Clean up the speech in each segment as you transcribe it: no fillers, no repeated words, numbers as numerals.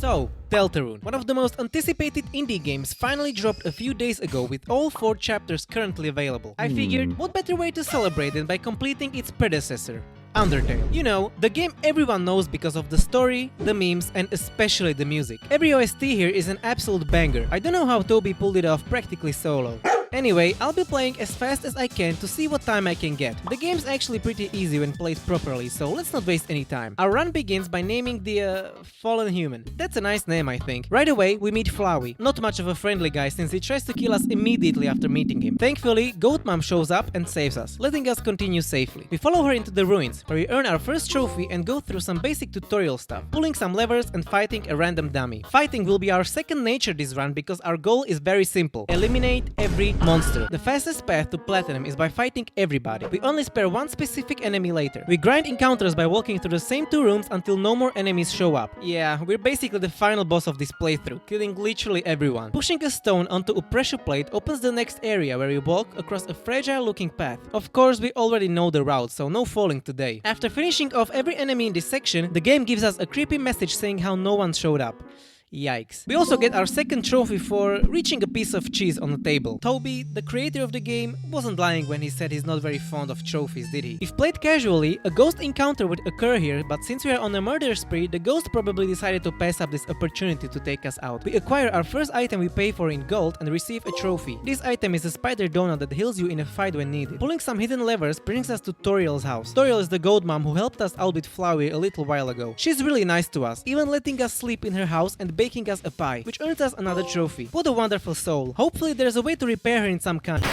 So, Deltarune, one of the most anticipated indie games, finally dropped a few days ago with all 4 chapters currently available. I figured, what better way to celebrate than by completing its predecessor, Undertale. You know, the game everyone knows because of the story, the memes, and especially the music. Every OST here is an absolute banger. I don't know how Toby pulled it off practically solo. Anyway, I'll be playing as fast as I can to see what time I can get. The game's actually pretty easy when played properly, so let's not waste any time. Our run begins by naming the fallen human. That's a nice name, I think. Right away, we meet Flowey. Not much of a friendly guy since he tries to kill us immediately after meeting him. Thankfully, Goat Mom shows up and saves us, letting us continue safely. We follow her into the ruins, where we earn our first trophy and go through some basic tutorial stuff, pulling some levers and fighting a random dummy. Fighting will be our second nature this run because our goal is very simple: eliminate every monster. The fastest path to platinum is by fighting everybody. We only spare one specific enemy later. We grind encounters by walking through the same 2 rooms until no more enemies show up. Yeah, we're basically the final boss of this playthrough, killing literally everyone. Pushing a stone onto a pressure plate opens the next area where we walk across a fragile looking path. Of course, we already know the route, so no falling today. After finishing off every enemy in this section, the game gives us a creepy message saying how no one showed up. Yikes. We also get our second trophy for reaching a piece of cheese on the table. Toby, the creator of the game, wasn't lying when he said he's not very fond of trophies, did he? If played casually, a ghost encounter would occur here, but since we are on a murder spree, the ghost probably decided to pass up this opportunity to take us out. We acquire our first item we pay for in gold and receive a trophy. This item is a spider donut that heals you in a fight when needed. Pulling some hidden levers brings us to Toriel's house. Toriel is the goat mom who helped us out with Flowey a little while ago. She's really nice to us, even letting us sleep in her house and baking us a pie, which earns us another trophy. What a wonderful soul. Hopefully there's a way to repair her in some kind.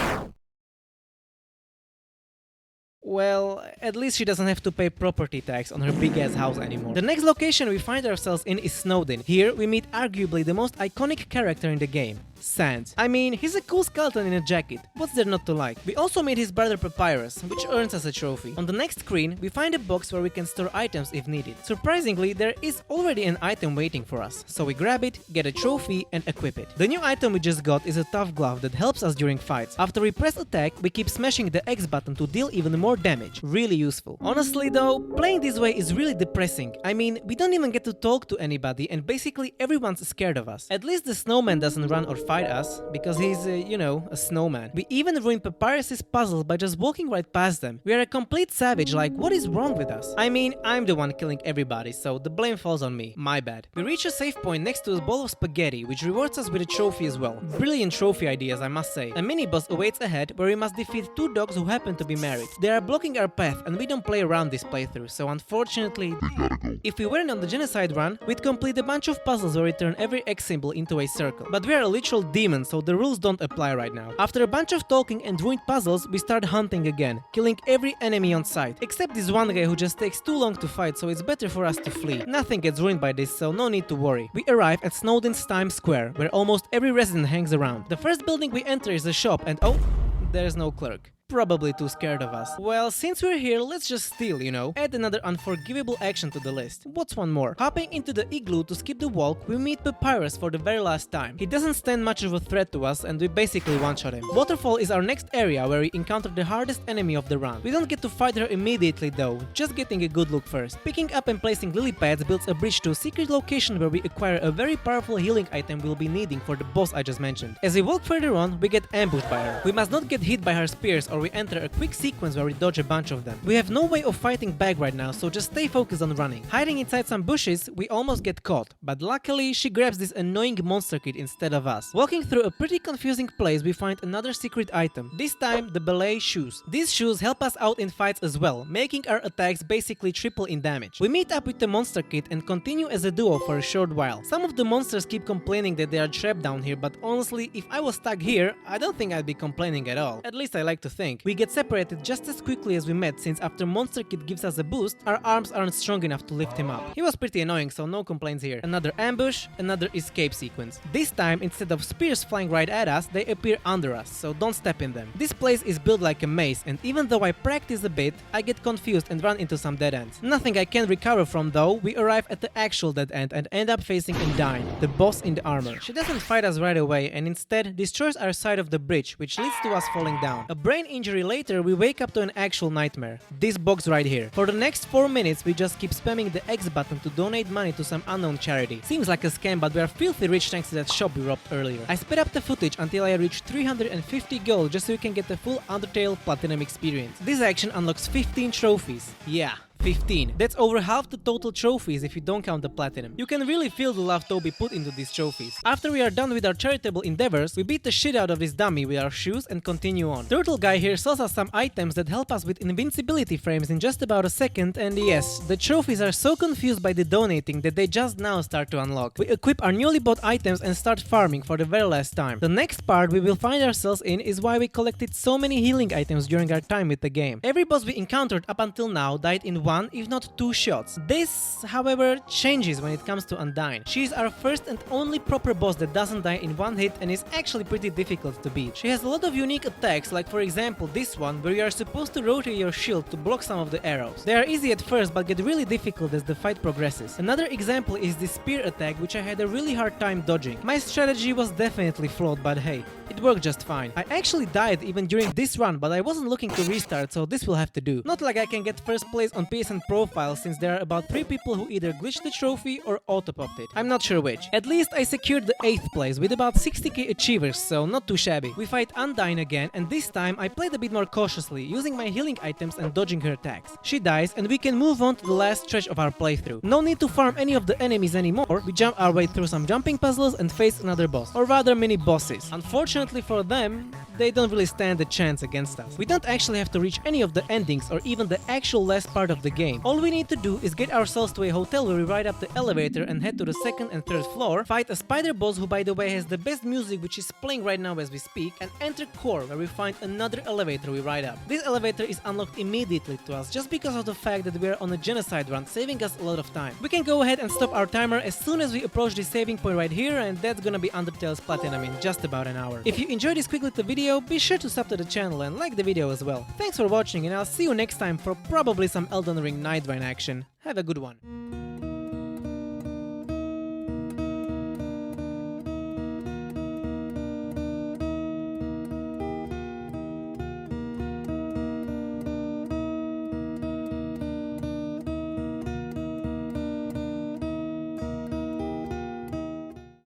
Well, at least she doesn't have to pay property tax on her big-ass house anymore. The next location we find ourselves in is Snowdin. Here, we meet arguably the most iconic character in the game, Sans. I mean, he's a cool skeleton in a jacket. What's there not to like? We also meet his brother Papyrus, which earns us a trophy. On the next screen, we find a box where we can store items if needed. Surprisingly, there is already an item waiting for us, so we grab it, get a trophy, and equip it. The new item we just got is a tough glove that helps us during fights. After we press attack, we keep smashing the X button to deal even more damage. Really useful. Honestly though, playing this way is really depressing. I mean, we don't even get to talk to anybody and basically everyone's scared of us. At least the snowman doesn't run or fight us, because he's, you know, a snowman. We even ruin Papyrus's puzzles by just walking right past them. We are a complete savage, like, what is wrong with us? I mean, I'm the one killing everybody, so the blame falls on me. My bad. We reach a save point next to a bowl of spaghetti, which rewards us with a trophy as well. Brilliant trophy ideas, I must say. A mini-boss awaits ahead, where we must defeat 2 dogs who happen to be married. They are blocking our path, and we don't play around this playthrough, so unfortunately, if we weren't on the genocide run, we'd complete a bunch of puzzles where we turn every X symbol into a circle. But we are a literal demon, so the rules don't apply right now. After a bunch of talking and ruined puzzles, we start hunting again, killing every enemy on sight, except this one guy who just takes too long to fight, so it's better for us to flee. Nothing gets ruined by this, so no need to worry. We arrive at Snowdin's Times Square, where almost every resident hangs around. The first building we enter is a shop, and oh, there's no clerk. Probably too scared of us. Well, since we're here, let's just steal, you know? Add another unforgivable action to the list. What's one more? Hopping into the igloo to skip the walk, we meet Papyrus for the very last time. He doesn't stand much of a threat to us and we basically one-shot him. Waterfall is our next area where we encounter the hardest enemy of the run. We don't get to fight her immediately though, just getting a good look first. Picking up and placing lily pads builds a bridge to a secret location where we acquire a very powerful healing item we'll be needing for the boss I just mentioned. As we walk further on, we get ambushed by her. We must not get hit by her spears or we enter a quick sequence where we dodge a bunch of them. We have no way of fighting back right now, so just stay focused on running. Hiding inside some bushes, we almost get caught, but luckily she grabs this annoying monster kid instead of us. Walking through a pretty confusing place, we find another secret item, this time the ballet shoes. These shoes help us out in fights as well, making our attacks basically triple in damage. We meet up with the monster kid and continue as a duo for a short while. Some of the monsters keep complaining that they are trapped down here, but honestly, if I was stuck here, I don't think I'd be complaining at all. At least I like to think. We get separated just as quickly as we met, since after Monster Kid gives us a boost, our arms aren't strong enough to lift him up. He was pretty annoying, so no complaints here. Another ambush, another escape sequence. This time, instead of spears flying right at us, they appear under us, so don't step in them. This place is built like a maze, and even though I practice a bit, I get confused and run into some dead ends. Nothing I can recover from though. We arrive at the actual dead end and end up facing Undyne, the boss in the armor. She doesn't fight us right away and instead destroys our side of the bridge, which leads to us falling down. A brain injury later, we wake up to an actual nightmare. This box right here. For the next 4 minutes, we just keep spamming the X button to donate money to some unknown charity. Seems like a scam, but we are filthy rich thanks to that shop we robbed earlier. I sped up the footage until I reached 350 gold just so you can get the full Undertale Platinum experience. This action unlocks 15 trophies. Yeah. 15. That's over half the total trophies if you don't count the platinum. You can really feel the love Toby put into these trophies. After we are done with our charitable endeavors, we beat the shit out of this dummy with our shoes and continue on. Turtle guy here sells us some items that help us with invincibility frames in just about a second, and yes, the trophies are so confused by the donating that they just now start to unlock. We equip our newly bought items and start farming for the very last time. The next part we will find ourselves in is why we collected so many healing items during our time with the game. Every boss we encountered up until now died in one, if not 2 shots. This, however, changes when it comes to Undyne. She is our first and only proper boss that doesn't die in one hit and is actually pretty difficult to beat. She has a lot of unique attacks, like for example this one, where you are supposed to rotate your shield to block some of the arrows. They are easy at first but get really difficult as the fight progresses. Another example is the spear attack, which I had a really hard time dodging. My strategy was definitely flawed, but hey, it worked just fine. I actually died even during this run, but I wasn't looking to restart, so this will have to do. Not like I can get first place on PSN profile, since there are about 3 people who either glitched the trophy or auto-popped it. I'm not sure which. At least I secured the 8th place with about 60k achievers, so not too shabby. We fight Undyne again, and this time I played a bit more cautiously, using my healing items and dodging her attacks. She dies, and we can move on to the last stretch of our playthrough. No need to farm any of the enemies anymore, we jump our way through some jumping puzzles and face another boss, or rather mini bosses. Unfortunately for them, they don't really stand a chance against us. We don't actually have to reach any of the endings or even the actual last part of the game. All we need to do is get ourselves to a hotel where we ride up the elevator and head to the 2nd and 3rd floor, fight a spider boss who by the way has the best music, which is playing right now as we speak, and enter core where we find another elevator we ride up. This elevator is unlocked immediately to us just because of the fact that we are on a genocide run, saving us a lot of time. We can go ahead and stop our timer as soon as we approach the saving point right here, and that's gonna be Undertale's Platinum in just about an hour. If you enjoyed this quick little video, be sure to sub to the channel and like the video as well. Thanks for watching, and I'll see you next time for probably some Elden Ring Night Rain action. Have a good one.